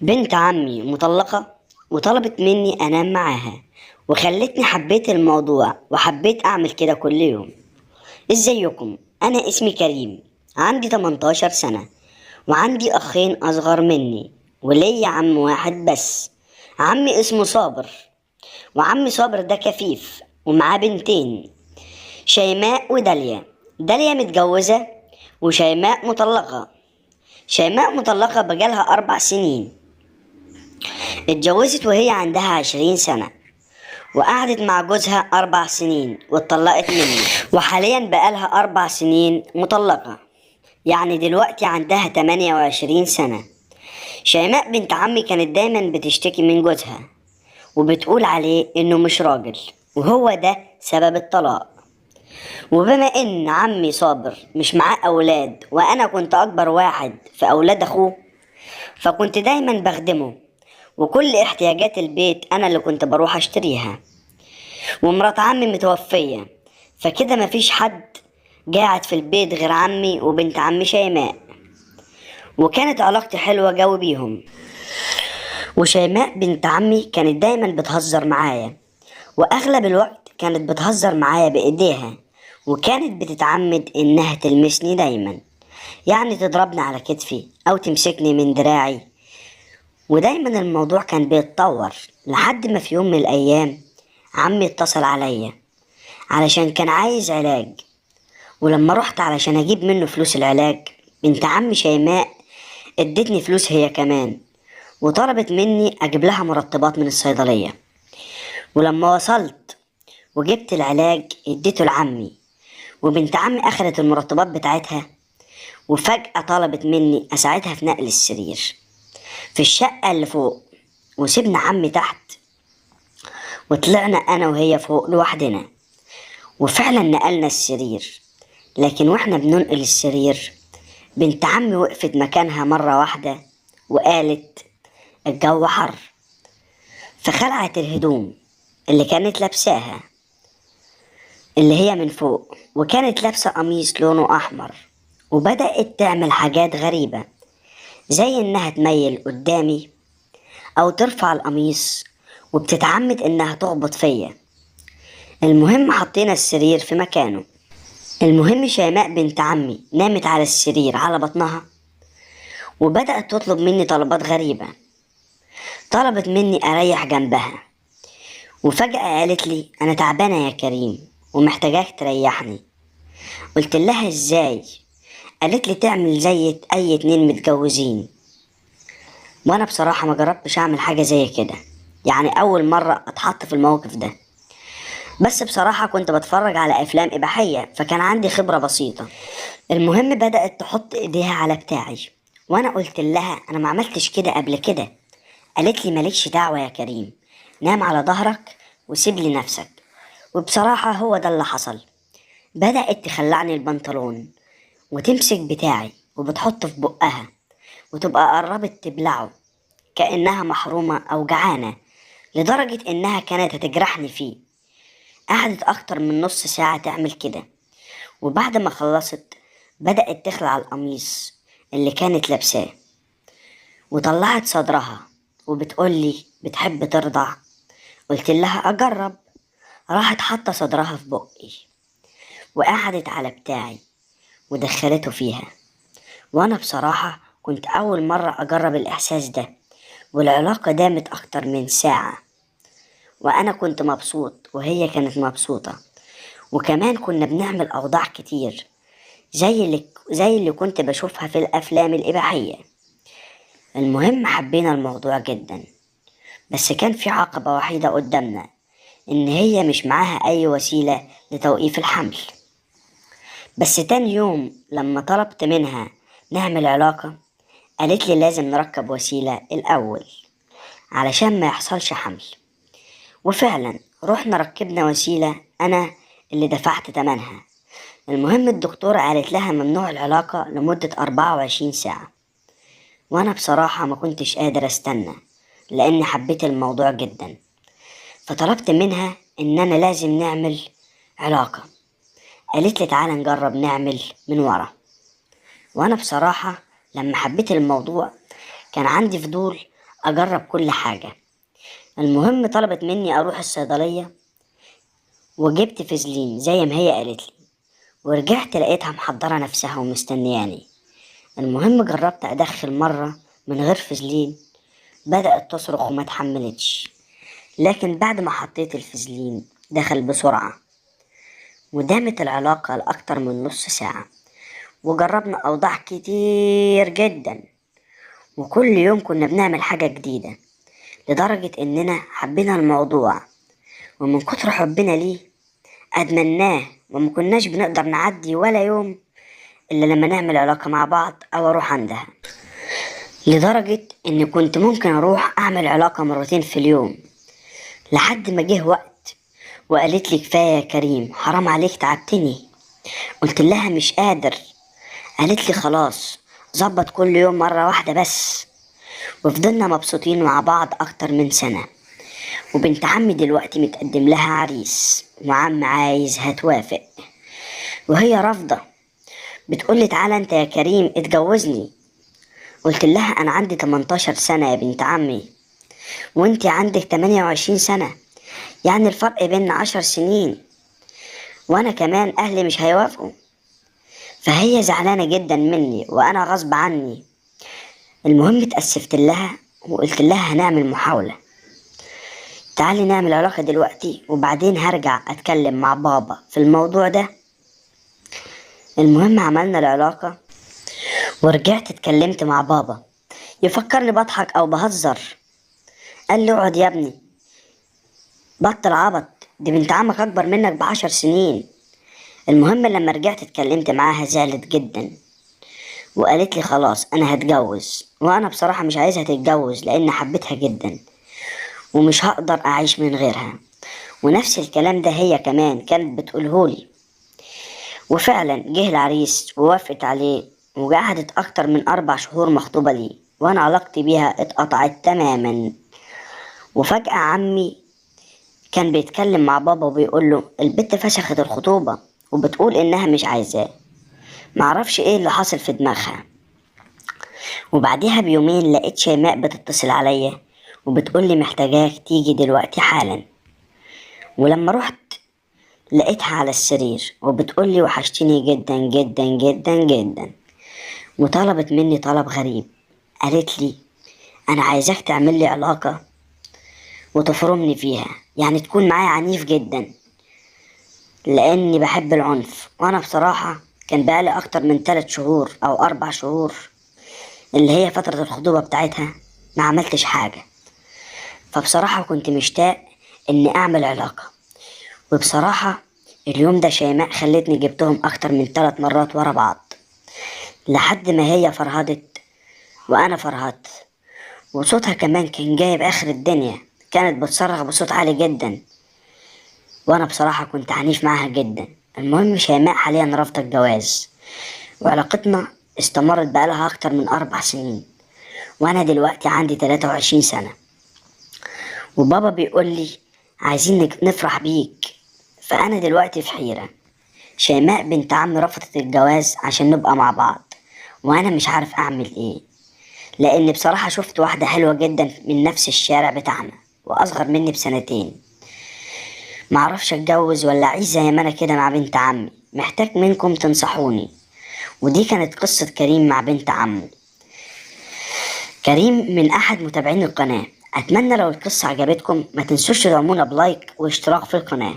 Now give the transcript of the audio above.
بنت عمي مطلقة وطلبت مني أنام معاها، وخلتني حبيت الموضوع وحبيت أعمل كده كل يوم. ازيكم؟ أنا اسمي كريم، عندي 18 سنة، وعندي أخين أصغر مني، وليا عم واحد بس. عمي اسمه صابر، وعمي صابر ده كفيف ومعاه بنتين، شيماء وداليا. داليا متجوزة وشيماء مطلقة. شيماء مطلقة بقالها 4 سنين، اتجوزت وهي عندها 20 سنة، وقعدت مع جوزها 4 سنين واتطلقت منه، وحاليا بقالها 4 سنين مطلقة، يعني دلوقتي عندها 28 سنة. شيماء بنت عمي كانت دايما بتشتكي من جوزها، وبتقول عليه انه مش راجل، وهو ده سبب الطلاق. وبما ان عمي صابر مش معاه اولاد، وانا كنت اكبر واحد في اولاد اخوه، فكنت دايما بخدمه، وكل احتياجات البيت انا اللي كنت بروح اشتريها. ومرات عمي متوفية، فكده مفيش حد قاعد في البيت غير عمي وبنت عمي شيماء، وكانت علاقتي حلوة جو بيهم. وشيماء بنت عمي كانت دايما بتهزر معايا، واغلب الوقت كانت بتهزر معايا بايديها، وكانت بتتعمد انها تلمسني دايما، يعني تضربني على كتفي او تمسكني من دراعي. ودايما الموضوع كان بيتطور لحد ما في يوم من الايام عمي اتصل عليا علشان كان عايز علاج. ولما رحت علشان اجيب منه فلوس العلاج، بنت عمي شيماء ادتني فلوس هي كمان، وطلبت مني اجيب لها مرطبات من الصيدلية. ولما وصلت وجبت العلاج اديته لعمي، وبنت عمي اخدت المرطبات بتاعتها، وفجأة طلبت مني اساعدها في نقل السرير في الشقة اللي فوق، وسيبنا عمي تحت، وطلعنا انا وهي فوق لوحدنا، وفعلا نقلنا السرير. لكن واحنا بننقل السرير، بنت عمي وقفت مكانها مرة واحدة وقالت الجو حر، فخلعت الهدوم اللي كانت لابساها اللي هي من فوق، وكانت لابسة قميص لونه أحمر، وبدأت تعمل حاجات غريبة، زي إنها تميل قدامي أو ترفع القميص، وبتتعمد إنها تخبط فيا. المهم حطينا السرير في مكانه. المهم شيماء بنت عمي نامت على السرير على بطنها، وبدأت تطلب مني طلبات غريبة. طلبت مني أريح جنبها، وفجأة قالت لي أنا تعبانة يا كريم ومحتاجاك تريحني. قلت لها إزاي؟ قالت لي تعمل زي أي 2 متجوزين. وأنا بصراحة ما جربتش أعمل حاجة زي كده، يعني أول مرة أتحط في الموقف ده، بس بصراحة كنت بتفرج على أفلام إباحية فكان عندي خبرة بسيطة. المهم بدأت تحط إيديها على بتاعي، وأنا قلت لها أنا ما عملتش كده قبل كده. قالت لي مالكش دعوة يا كريم، نام على ظهرك وسيب لي نفسك. وبصراحة هو ده اللي حصل. بدأت تخلعني البنطلون وتمسك بتاعي وبتحطه في بقها، وتبقى قربت تبلعه كأنها محرومة أو جعانة، لدرجة إنها كانت هتجرحني فيه. قعدت أكتر من نص ساعة تعمل كده، وبعد ما خلصت بدأت تخلع القميص اللي كانت لابساه، وطلعت صدرها وبتقولي بتحب ترضع. قلت لها أجرب. راحت حاطة صدرها في بقي، وقعدت على بتاعي ودخلته فيها. وأنا بصراحة كنت أول مرة أجرب الإحساس ده، والعلاقة دامت أكتر من ساعة، وأنا كنت مبسوط وهي كانت مبسوطة، وكمان كنا بنعمل أوضاع كتير زي اللي كنت بشوفها في الأفلام الإباحية. المهم حبينا الموضوع جدا، بس كان في عقبة وحيدة قدامنا، إن هي مش معاها أي وسيلة لتوقيف الحمل. بس تاني يوم لما طلبت منها نعمل علاقة، قالت لي لازم نركب وسيلة الأول علشان ما يحصلش حمل. وفعلا رحنا ركبنا وسيلة، أنا اللي دفعت تمنها. المهم الدكتورة قالت لها ممنوع العلاقة لمدة 24 ساعة، وأنا بصراحة ما كنتش قادر أستنى لأني حبيت الموضوع جدا، فطلبت منها إننا لازم نعمل علاقة. قالت لي تعالى نجرب نعمل من ورا. وأنا بصراحة لما حبيت الموضوع كان عندي فضول أجرب كل حاجة. المهم طلبت مني أروح الصيدلية، وجبت فازلين زي ما هي قالت لي، ورجعت لقيتها محضرة نفسها ومستنياني. المهم جربت أدخل مرة من غير فازلين، بدأت تصرخ وما تحملتش، لكن بعد ما حطيت الفازلين دخل بسرعة، ودامت العلاقة لأكتر من نص ساعة، وجربنا أوضاع كتير جدا، وكل يوم كنا بنعمل حاجة جديدة، لدرجة إننا حبينا الموضوع، ومن كتر حبنا ليه أدمناه، وما كناش بنقدر نعدي ولا يوم إلا لما نعمل علاقة مع بعض أو أروح عندها، لدرجة إني كنت ممكن أروح أعمل علاقة مرتين في اليوم، لحد ما جه وقت وقالت لي كفاية يا كريم، حرام عليك تعبتني. قلت لها مش قادر. قالت لي خلاص، ظبط كل يوم مرة واحدة بس. وفضلنا مبسوطين مع بعض أكتر من سنة، وبنت عمي دلوقتي متقدم لها عريس، وعم عايز هتوافق وهي رافضة. بتقولي تعالى انت يا كريم اتجوزني. قلت لها انا عندي 18 سنة يا بنت عمي، وانتي عندك 28 سنة، يعني الفرق بيننا 10 سنين، وانا كمان اهلي مش هيوافقوا. فهي زعلانة جدا مني وانا غصب عني. المهم اتأسفت لها وقلت لها هنعمل محاولة، تعالي نعمل علاقة دلوقتي وبعدين هرجع اتكلم مع بابا في الموضوع ده. المهم عملنا العلاقة ورجعت اتكلمت مع بابا، يفكرني بضحك او بهزر. قال لي اقعد يا ابني، بطل عبط، دي بنت عمك اكبر منك ب10 سنين. المهم لما رجعت اتكلمت معاها زعلت جدا، وقالت لي خلاص انا هتجوز، وانا بصراحة مش عايزها تتجوز لان حبيتها جدا ومش هقدر اعيش من غيرها. ونفس الكلام ده هي كمان كانت بتقولهولي. وفعلا جه العريس ووافقت عليه، وقعدت اكتر من 4 شهور مخطوبة لي، وانا علاقتي بيها اتقطعت تماما. وفجأة عمي كان بيتكلم مع بابا وبيقول له البت فسخت الخطوبة وبتقول انها مش عايزاه. معرفش ايه اللي حصل في دماغها. وبعديها بيومين لقيت شيماء بتتصل عليا وبتقول لي محتاجاك تيجي دلوقتي حالا. ولما رحت لقيتها على السرير وبتقول لي وحشتني جدا جدا جدا جدا، وطلبت مني طلب غريب. قالت لي انا عايزاك تعمل لي علاقة وتفرمني فيها، يعني تكون معايا عنيف جدا لاني بحب العنف. وانا بصراحة كان بقالي اكتر من 3 شهور او 4 شهور اللي هي فترة الخطوبة بتاعتها ما عملتش حاجة. فبصراحة كنت مشتاق اني اعمل علاقة. وبصراحة اليوم ده شيماء خلتني جبتهم اكتر من 3 مرات ورا بعض، لحد ما هي فرهدت وانا فرهدت. وصوتها كمان كان جايب اخر الدنيا، كانت بتصرخ بصوت عالي جدا، وانا بصراحة كنت عنيف معاها جدا. المهم شيماء حاليا رافضة الجواز، وعلاقتنا استمرت بقالها اكتر من 4 سنين، وانا دلوقتي عندي 23 سنة. وبابا بيقول لي عايزين نفرح بيك. فانا دلوقتي في حيرة. شيماء بنت عمي رفضت الجواز عشان نبقى مع بعض، وانا مش عارف اعمل ايه، لان بصراحة شفت واحدة حلوة جدا من نفس الشارع بتاعنا واصغر مني ب2 سنين. معرفش اتجوز ولا اعيش زي ما انا كده مع بنت عمي، محتاج منكم تنصحوني. ودي كانت قصة كريم مع بنت عمه. كريم من احد متابعين القناة. اتمنى لو القصة عجبتكم ما تنسوش تدعمونا بلايك واشتراك في القناة.